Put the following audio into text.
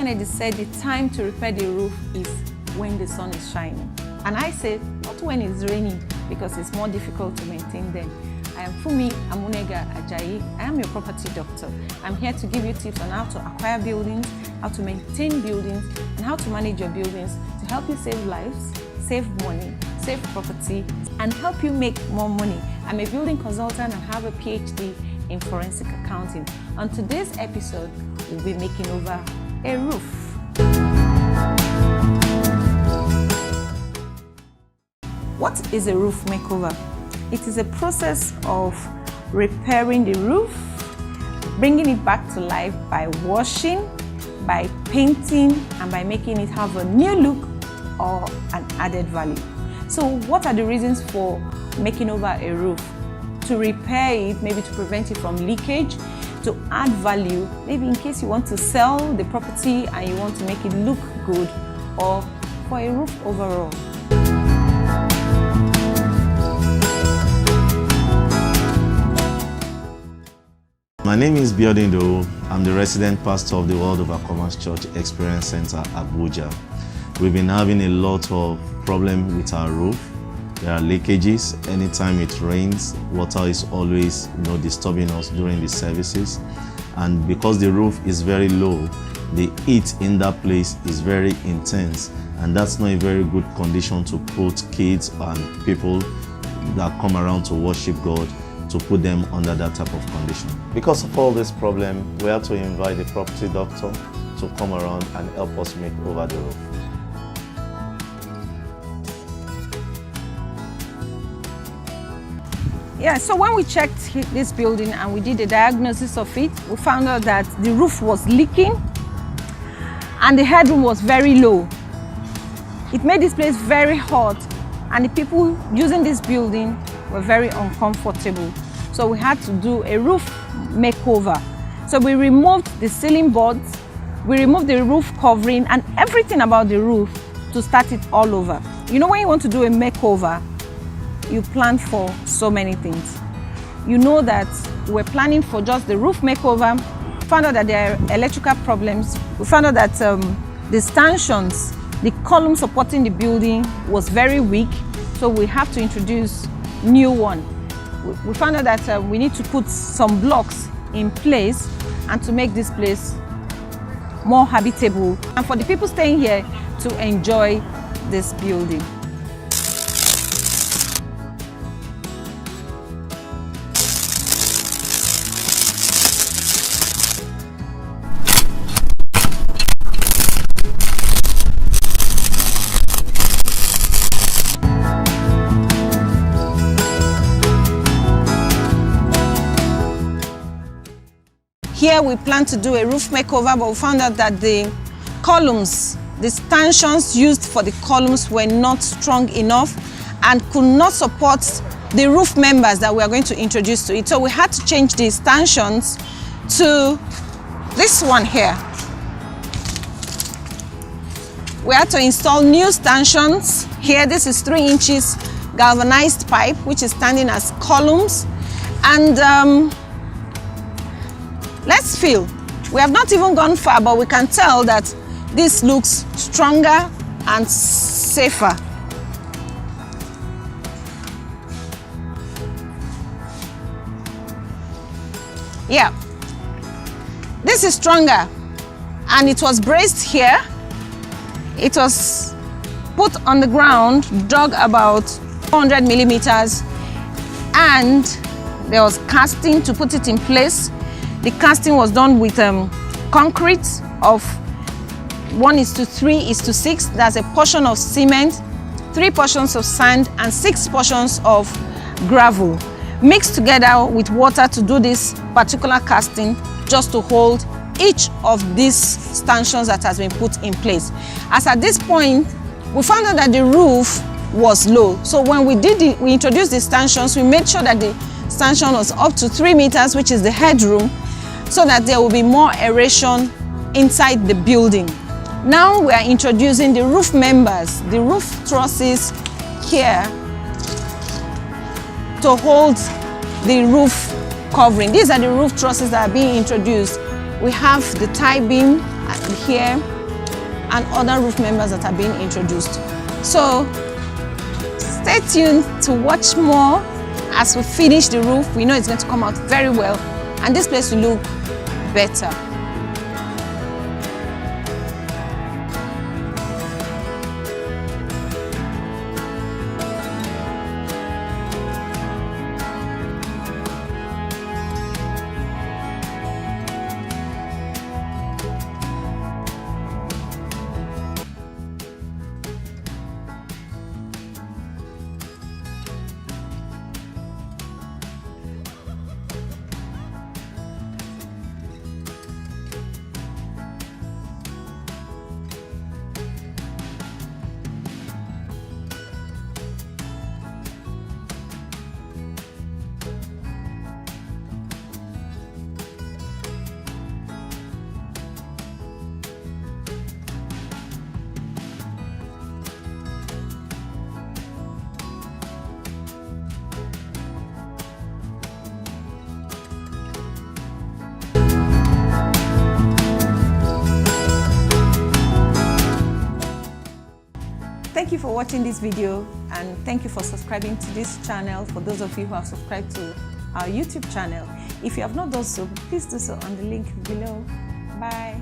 Kennedy said the time to repair the roof is when the sun is shining. And I said, not when it's raining, because it's more difficult to maintain them. I am Fumi Amunega Ajayi. I am your property doctor. I'm here to give you tips on how to acquire buildings, how to maintain buildings, and how to manage your buildings to help you save lives, save money, save property, and help you make more money. I'm a building consultant and have a PhD in forensic accounting. On today's episode, we'll be making over a roof. What is a roof makeover? It is a process of repairing the roof, bringing it back to life by washing, by painting, and by making it have a new look or an added value. So what are the reasons for making over a roof? To repair it, maybe to prevent it from leakage, to add value, maybe in case you want to sell the property and you want to make it look good, or for a roof overall. My name is Biodun Idowu. I'm the resident pastor of the World Overcomers Church Experience Center, Abuja. We've been having a lot of problems with our roof. There are leakages. Anytime it rains, water is always disturbing us during the services. And because the roof is very low, the heat in that place is very intense. And that's not a very good condition to put kids and people that come around to worship God, to put them under that type of condition. Because of all this problem, we had to invite the property doctor to come around and help us make over the roof. Yeah, so when we checked this building and we did a diagnosis of it, we found out that the roof was leaking and the headroom was very low. It made this place very hot, and the people using this building were very uncomfortable. So we had to do a roof makeover. So we removed the ceiling boards, we removed the roof covering and everything about the roof to start it all over. You know, when you want to do a makeover, you plan for so many things. You know that we're planning for just the roof makeover. We found out that there are electrical problems. We found out that the stanchions, the column supporting the building was very weak. So we have to introduce new one. We found out that we need to put some blocks in place and to make this place more habitable and for the people staying here to enjoy this building. Here we plan to do a roof makeover, but we found out that the columns, the stanchions used for the columns were not strong enough and could not support the roof members that we are going to introduce to it. So we had to change the stanchions to this one here. We had to install new stanchions. Here, this is 3 inches galvanized pipe, which is standing as columns. And let's feel. We have not even gone far, but we can tell that this looks stronger and safer. Yeah, this is stronger, and it was braced here. It was put on the ground, dug about 400 millimeters, and there was casting to put it in place. The casting was done with concrete of 1:3:6. That's a portion of cement, 3 portions of sand, and 6 portions of gravel, mixed together with water to do this particular casting, just to hold each of these stanchions that has been put in place. As at this point, we found out that the roof was low. So when we introduced the stanchions, we made sure that the stanchion was up to 3 meters, which is the headroom, so that there will be more aeration inside the building. Now we are introducing the roof members, the roof trusses here to hold the roof covering. These are the roof trusses that are being introduced. We have the tie beam here and other roof members that are being introduced. So stay tuned to watch more as we finish the roof. We know it's going to come out very well and this place will look better. Thank you for watching this video and thank you for subscribing to this channel for those of you who have subscribed to our YouTube channel. If you have not done so, please do so on the link below. Bye.